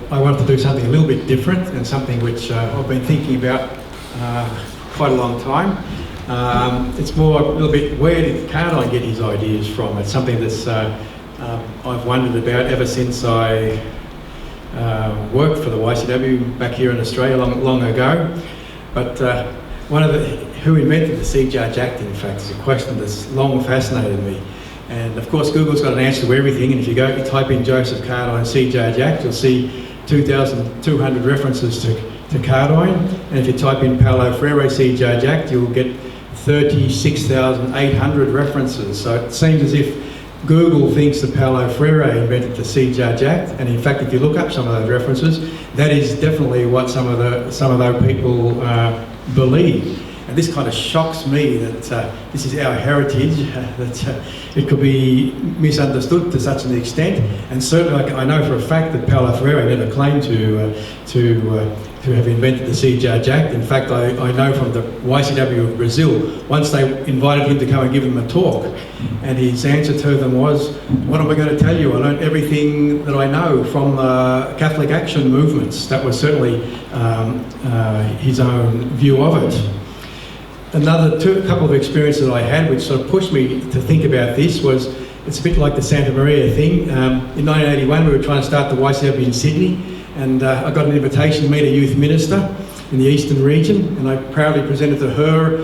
I wanted to do something a little bit different and something which I've been thinking about quite a long time. It's more a little bit, where did Cardijn get his ideas from? It's something that's I've wondered about ever since I worked for the YCW back here in Australia long ago. But who invented the C Judge Act, in fact, is a question that's long fascinated me. And of course, Google's got an answer to everything, and if you type in Joseph Cardijn C Judge Act, you'll see 2,200 references to Cardijn. And if you type in Paulo Freire C Judge Act, you'll get 36,800 references. So it seems as if Google thinks that Paulo Freire invented the C Judge Act, and in fact, if you look up some of those references, that is definitely what some of those people believe. And this kind of shocks me that this is our heritage, that it could be misunderstood to such an extent. And certainly, I know for a fact that Paulo Freire never claimed to have invented the C Judge Act. In fact, I know from the YCW of Brazil, once they invited him to come and give them a talk, and his answer to them was, "What am I going to tell you? I learned everything that I know from Catholic action movements." That was certainly his own view of it. Another couple of experiences that I had which sort of pushed me to think about this was, it's a bit like the Santa Maria thing. In 1981 we were trying to start the YCW in Sydney, and I got an invitation to meet a youth minister in the eastern region, and I proudly presented to her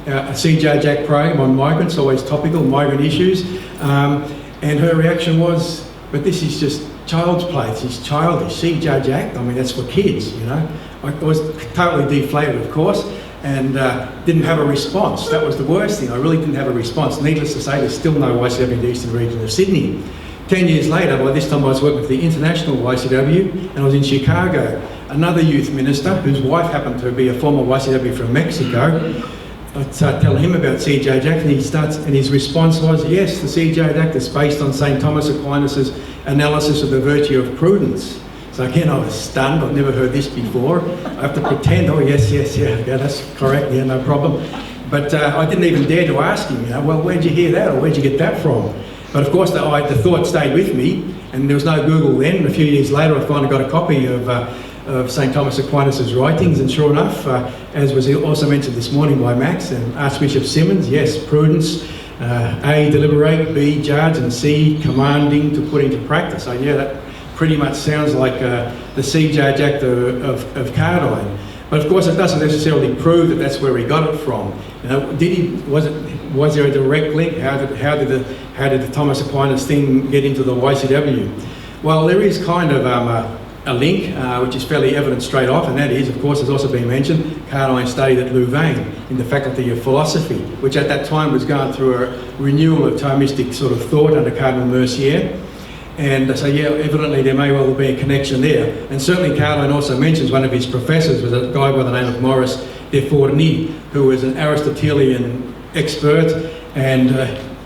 a C Judge Act program on migrants, always topical, migrant issues, and her reaction was, "But this is just child's play, this is childish, C Judge Act, I mean that's for kids, you know." I was totally deflated, of course, and didn't have a response. That was the worst thing, I really didn't have a response. Needless to say, there's still no YCW in the eastern region of Sydney. 10 years later, by this time I was working for the international YCW, and I was in Chicago. Another youth minister, whose wife happened to be a former YCW from Mexico, I tell him about C Judge Act, and his response was, "Yes, the C Judge Act is based on St. Thomas Aquinas' analysis of the virtue of prudence." So again, I was stunned. I've never heard this before. I have to pretend, "Oh yes, yeah, that's correct, yeah, no problem." But I didn't even dare to ask him, "Well, where'd you hear that, or where'd you get that from?" But of course, the thought stayed with me, and there was no Google then. A few years later, I finally got a copy of St. Thomas Aquinas' writings, and sure enough, as was also mentioned this morning by Max and Archbishop Simmons, yes, prudence, A, deliberate, B, judge, and C, commanding to put into practice. So yeah, that pretty much sounds like the C Judge Act of Cardijn. But of course, it doesn't necessarily prove that that's where he got it from. You know, was there a direct link? How did the Thomas Aquinas thing get into the YCW? Well, there is kind of a link, which is fairly evident straight off, and that is, of course, has also been mentioned, Cardijn studied at Louvain in the Faculty of Philosophy, which at that time was going through a renewal of Thomistic sort of thought under Cardinal Mercier. And so yeah, evidently there may well be a connection there. And certainly Cardijn also mentions one of his professors was a guy by the name of Maurice de Fourny, who was an Aristotelian expert, and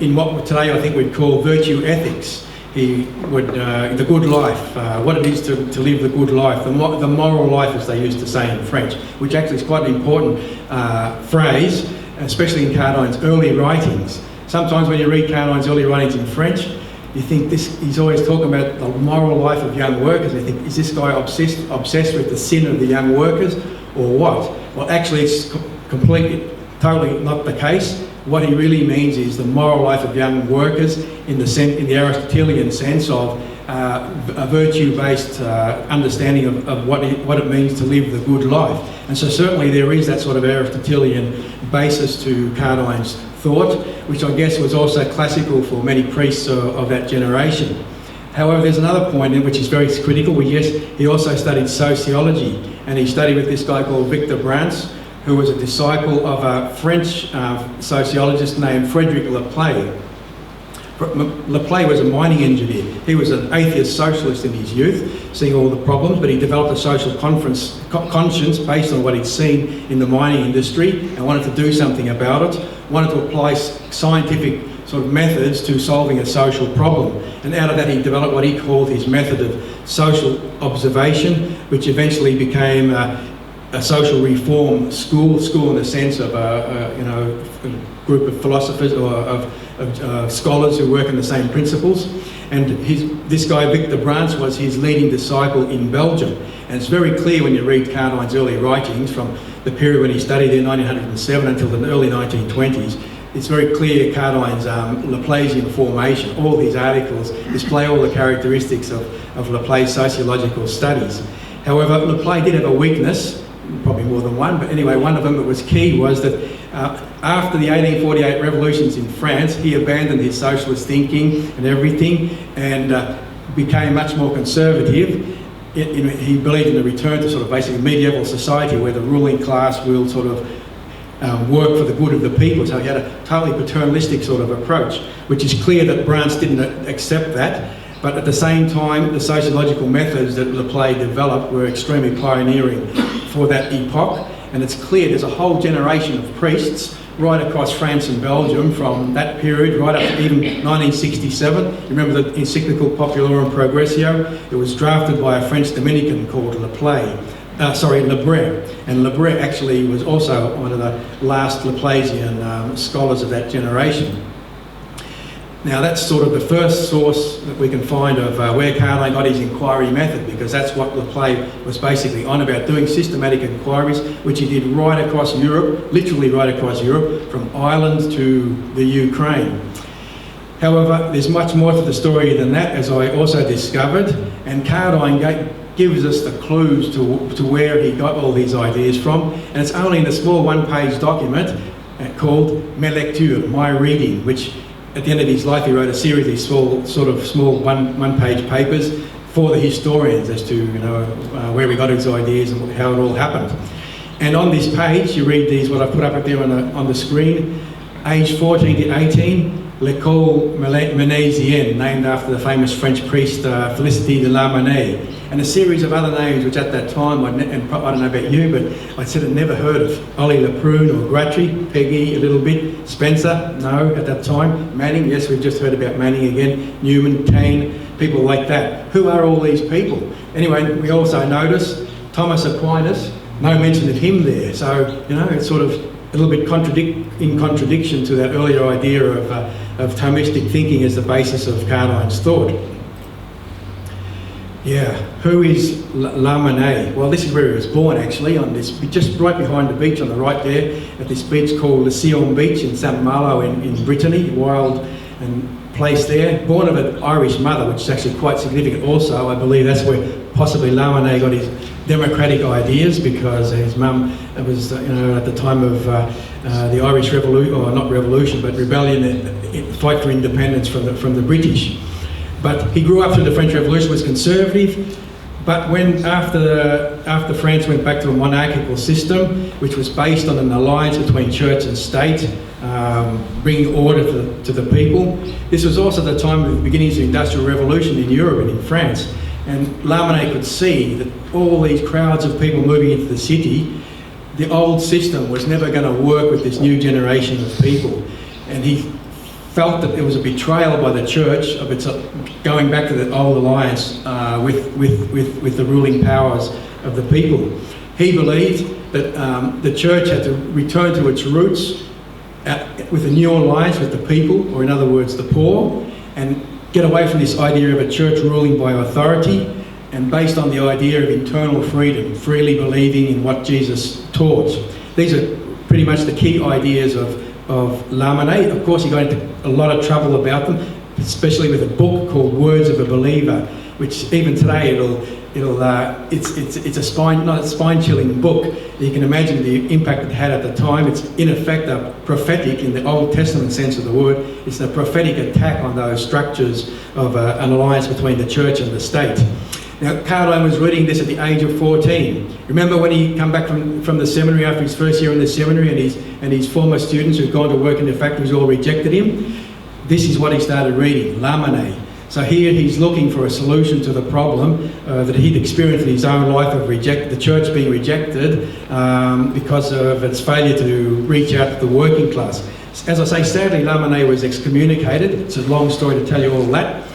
in what today I think we'd call virtue ethics. He would, the good life, what it is to live the good life, the moral life, as they used to say in French, which actually is quite an important phrase, especially in Cardijn's early writings. Sometimes when you read Cardijn's early writings in French, you think he's always talking about the moral life of young workers, and you think, is this guy obsessed with the sin of the young workers, or what? Well, actually it's totally not the case. What he really means is the moral life of young workers in the Aristotelian sense of a virtue-based understanding of what it means to live the good life. And so certainly there is that sort of Aristotelian basis to Cardijn's thought, which I guess was also classical for many priests of that generation. However, there's another point in which is very critical. Yes, he also studied sociology, and he studied with this guy called Victor Brantz, who was a disciple of a French sociologist named Frédéric Laplay. Laplay was a mining engineer. He was an atheist socialist in his youth, seeing all the problems, but he developed a social conscience based on what he'd seen in the mining industry and wanted to do something about it, wanted to apply scientific sort of methods to solving a social problem. And out of that he developed what he called his method of social observation, which eventually became a social reform school in the sense of a group of philosophers or of scholars who work on the same principles. And this guy, Victor Brans, was his leading disciple in Belgium. And it's very clear when you read Cardijn's early writings from the period when he studied there, 1907 until the early 1920s. It's very clear Cardijn's Laplacian formation. All these articles display all the characteristics of Laplace sociological studies. However, Laplace did have a weakness, probably more than one, but anyway, one of them that was key was that after the 1848 revolutions in France, he abandoned his socialist thinking and everything and became much more conservative. He believed in a return to sort of basically medieval society where the ruling class will sort of work for the good of the people. So he had a totally paternalistic sort of approach, which is clear that Brans didn't accept that. But at the same time, the sociological methods that Laplace developed were extremely pioneering for that epoch. And it's clear there's a whole generation of priests right across France and Belgium from that period right up to even 1967. Remember the encyclical Populorum Progressio? It was drafted by a French Dominican called Lebret. And Lebret actually was also one of the last Laplacian scholars of that generation. Now that's sort of the first source that we can find of where Cardijn got his inquiry method, because that's what Laplace was basically on about, doing systematic inquiries, which he did right across Europe, literally right across Europe, from Ireland to the Ukraine. However, there's much more to the story than that, as I also discovered, and Cardijn gives us the clues to where he got all these ideas from, and it's only in a small one-page document called Mes Lectures, My Reading, which at the end of his life he wrote a series of these small one-page papers for the historians as to where we got his ideas and how it all happened. And on this page you read these, what I've put up there on the screen, age 14 to 18, L'École Menésienne, named after the famous French priest Félicité de Lamennais, and a series of other names which at that time, and I don't know about you, but I said I'd never heard of. Ollie Leprune or Gratry, Peggy a little bit, Spencer, no at that time, Manning, yes we've just heard about Manning again, Newman, Kane, people like that. Who are all these people? Anyway, we also notice Thomas Aquinas, no mention of him there, so it's sort of a little bit in contradiction to that earlier idea of Thomistic thinking as the basis of Cardijn's thought. Yeah, who is Lamennais? Well, this is where he was born actually, on this, just right behind the beach on the right there, at this beach called the Sion Beach in St Malo in Brittany, wild and place there. Born of an Irish mother, which is actually quite significant also. I believe that's where possibly Lamennais got his democratic ideas, because his mum was, at the time of the Irish revolution, or not revolution, but rebellion, fight for independence from the British. But he grew up through the French Revolution, was conservative, but when after France went back to a monarchical system, which was based on an alliance between church and state, bringing order to the people, this was also the time of the beginnings of the Industrial Revolution in Europe and in France. And Lamennais could see that all these crowds of people moving into the city, the old system was never going to work with this new generation of people. And he felt that there was a betrayal by the church of its going back to the old alliance with the ruling powers of the people. He believed that the church had to return to its roots with a new alliance with the people, or in other words, the poor, and get away from this idea of a church ruling by authority and based on the idea of internal freedom, freely believing in what Jesus taught. These are pretty much the key ideas of Lamennais. Of course, he got into a lot of trouble about them, especially with a book called Words of a Believer, which even today it's a spine-chilling book. You can imagine the impact it had at the time. It's in effect a prophetic, in the Old Testament sense of the word. It's a prophetic attack on those structures of an alliance between the church and the state. Now, Cardijn was reading this at the age of 14. Remember when he came back from the seminary after his first year in the seminary, and his former students who'd gone to work in the factories all rejected him? This is what he started reading, Lamennais. So here he's looking for a solution to the problem that he'd experienced in his own life of the church being rejected because of its failure to reach out to the working class. As I say, sadly, Lamennais was excommunicated. It's a long story to tell you all that.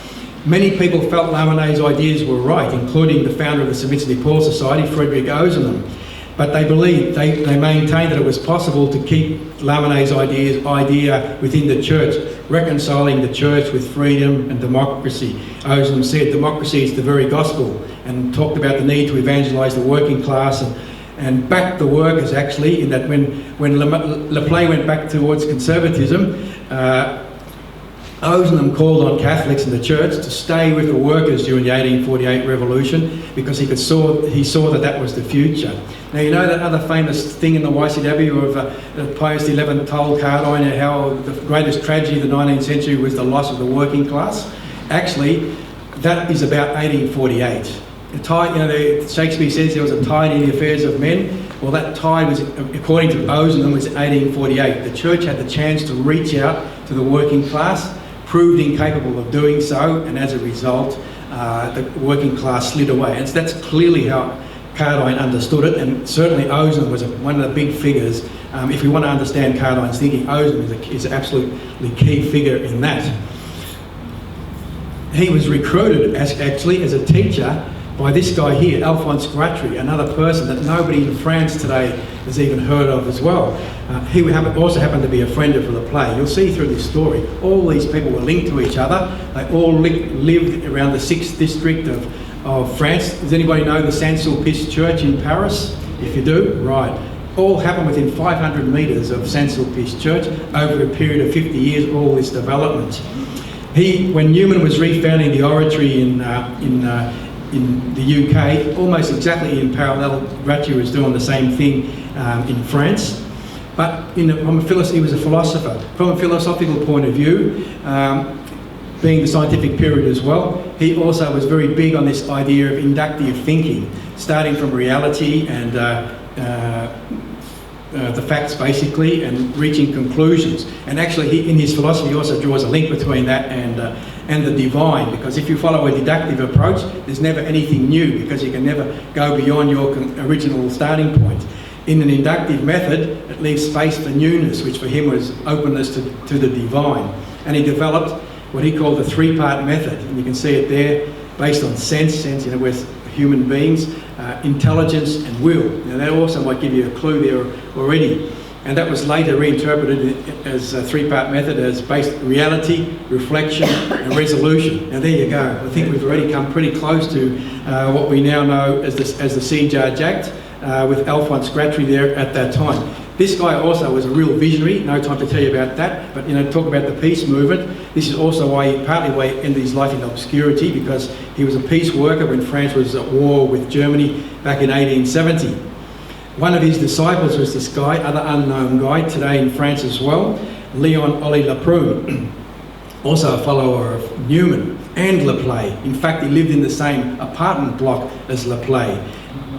Many people felt Lamennais' ideas were right, including the founder of the St Vincent de Paul Society, Frederick Ozanam. But they believed, they maintained that it was possible to keep Lamennais' idea within the church, reconciling the church with freedom and democracy. Ozanam said democracy is the very gospel, and talked about the need to evangelise the working class and back the workers, actually, in that when Laplace went back towards conservatism, Ozanam called on Catholics in the church to stay with the workers during the 1848 revolution, because he saw that was the future. Now, you know that other famous thing in the YCW of Pius XI told Cardijn how the greatest tragedy of the 19th century was the loss of the working class? Actually, that is about 1848. The tide, you know, Shakespeare says there was a tide in the affairs of men. Well, that tide was, according to Ozanam, was 1848. The church had the chance to reach out to the working class, proved incapable of doing so, and as a result, the working class slid away. And so that's clearly how Cardijn understood it, and certainly Ozanam was one of the big figures. If we want to understand Cardijn's thinking, Ozanam is an absolutely key figure in that. He was recruited as a teacher by this guy here, Alphonse Gratry, another person that nobody in France today has even heard of as well. He also happened to be a friend of Laplace. You'll see through this story, all these people were linked to each other. They all lived around the 6th district of France. Does anybody know the Saint-Sulpice Church in Paris? If you do, right. All happened within 500 metres of Saint-Sulpice Church over a period of 50 years, all this development. When Newman was refounding the oratory in the UK, almost exactly in parallel, Gratry was doing the same thing in France. But he was a philosopher. From a philosophical point of view, being the scientific period as well, he also was very big on this idea of inductive thinking, starting from reality and the facts basically, and reaching conclusions. And actually, in his philosophy, he also draws a link between that and the divine, because if you follow a deductive approach, there's never anything new, because you can never go beyond your original starting point. In an inductive method, it leaves space for newness, which for him was openness to the divine. And he developed what he called the three-part method, and you can see it there, based on sense, you know, with human beings, intelligence and will. Now that also might give you a clue there already. And that was later reinterpreted as a three-part method as based reality, reflection and resolution. Now there you go. I think we've already come pretty close to what we now know as the Sea Judge Act, with Alphonse Gratry there at that time. This guy also was a real visionary, no time to tell you about that, but you know, talk about the peace movement. This is also partly why he ended his life in obscurity, because he was a peace worker when France was at war with Germany back in 1870. One of his disciples was this guy, other unknown guy, today in France as well, Leon Ollie Laprune, also a follower of Newman and Laplace. In fact, he lived in the same apartment block as Laplace.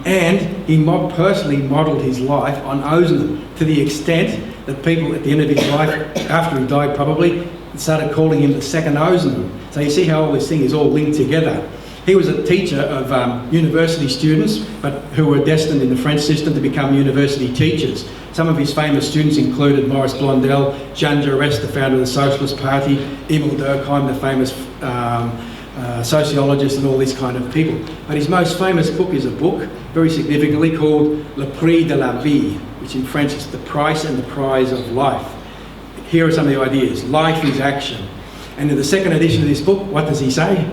And he personally modelled his life on Ozanam, to the extent that people at the end of his life, after he died probably, started calling him the second Ozanam. So you see how all this thing is all linked together. He was a teacher of university students, but who were destined in the French system to become university teachers. Some of his famous students included Maurice Blondel, Jean Jaurès, the founder of the Socialist Party, Emile Durkheim, the famous sociologist, and all these kind of people. But his most famous book is a book, very significantly, called Le Prix de la Vie, which in French is the price and the prize of life. Here are some of the ideas. Life is action. And in the second edition of this book, what does he say?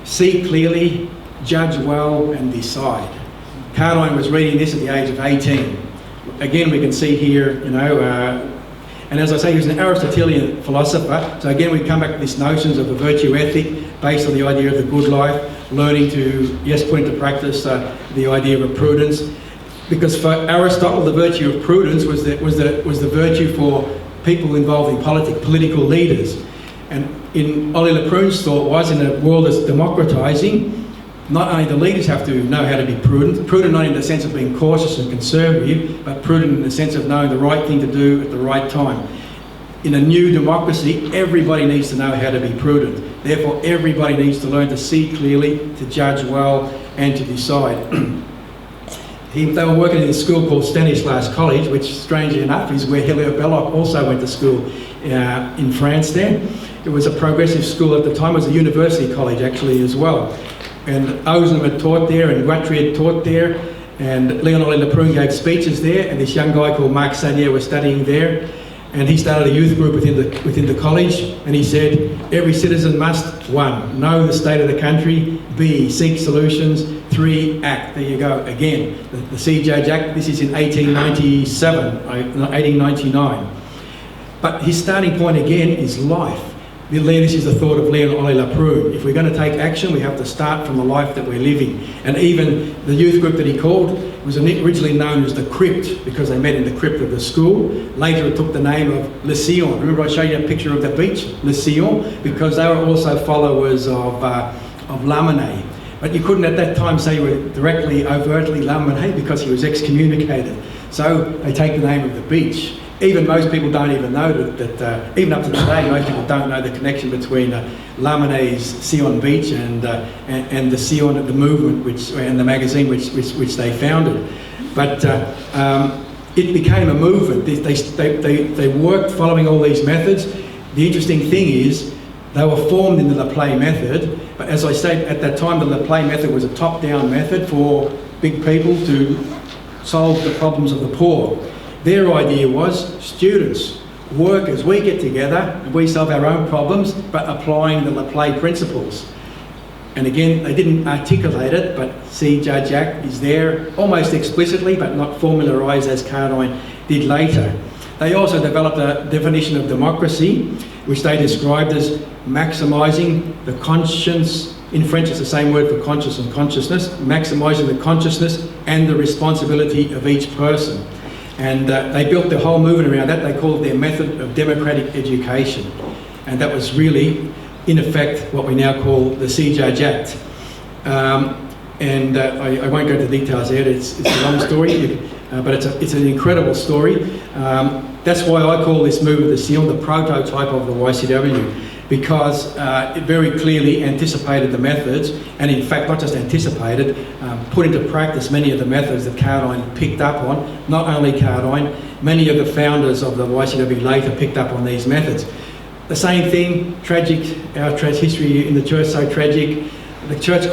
See clearly, judge well, and decide. Cardijn was reading this at the age of 18. Again, we can see here, you know, and as I say, he was an Aristotelian philosopher. So again, we come back to these notions of a virtue ethic based on the idea of the good life, learning to, yes, put into practice the idea of prudence. Because for Aristotle, the virtue of prudence was the virtue for people involved in political leaders. And in Ollie Laprune's thought was, in a world that's democratising, not only the leaders have to know how to be prudent not in the sense of being cautious and conservative, but prudent in the sense of knowing the right thing to do at the right time. In a new democracy, everybody needs to know how to be prudent. Therefore, everybody needs to learn to see clearly, to judge well, and to decide. They were working in a school called Stanislas College, which, strangely enough, is where Hilaire Belloc also went to school in France there. It was a progressive school at the time. It was a university college, actually, as well. And Ozanam had taught there, and Gratry had taught there, And Leon Ollie Laprune gave speeches there, and this young guy called Mark Sanier was studying there, and he started a youth group within the college, and he said, every citizen must, 1, know the state of the country, B, seek solutions, 3, act. There you go, again, the CJAJ Act, this is in 1899. But his starting point again is life. This is the thought of Leon Ollie Laprune. If we're going to take action, we have to start from the life that we're living. And even the youth group that he called was originally known as the Crypt, because they met in the crypt of the school. Later it took the name of Le Sillon. Remember I showed you a picture of the beach, Le Sillon, because they were also followers of Lamennais. But you couldn't at that time say you were directly, overtly Lamennais, because he was excommunicated. So they take the name of the beach. Even most people don't even know that even up to today, most people don't know the connection between Lamennais' Sillon Beach and the Sillon, the movement, and the magazine which they founded. But it became a movement. They worked following all these methods. The interesting thing is, they were formed in the Le Play method, but as I said, at that time the Le Play method was a top-down method for big people to solve the problems of the poor. Their idea was, students, workers, we get together and we solve our own problems, but applying the Le Play principles. And again, they didn't articulate it, but CJAJ Act is there almost explicitly, but not formularised as Cardijn did later. They also developed a definition of democracy, which they described as maximising the conscience, in French it's the same word for conscience and consciousness, maximising the consciousness and the responsibility of each person. And they built the whole movement around that. They called it their method of democratic education. And that was really, in effect, what we now call the CJAJ Act. I won't go into details there, it's a long story, but it's an incredible story. That's why I call this movement the Sillon, the prototype of the YCW, because it very clearly anticipated the methods, and in fact not just anticipated, put into practice many of the methods that Cardijn picked up on. Not only Cardijn, many of the founders of the YCW later picked up on these methods. The same thing, tragic, our history in the church so tragic. The church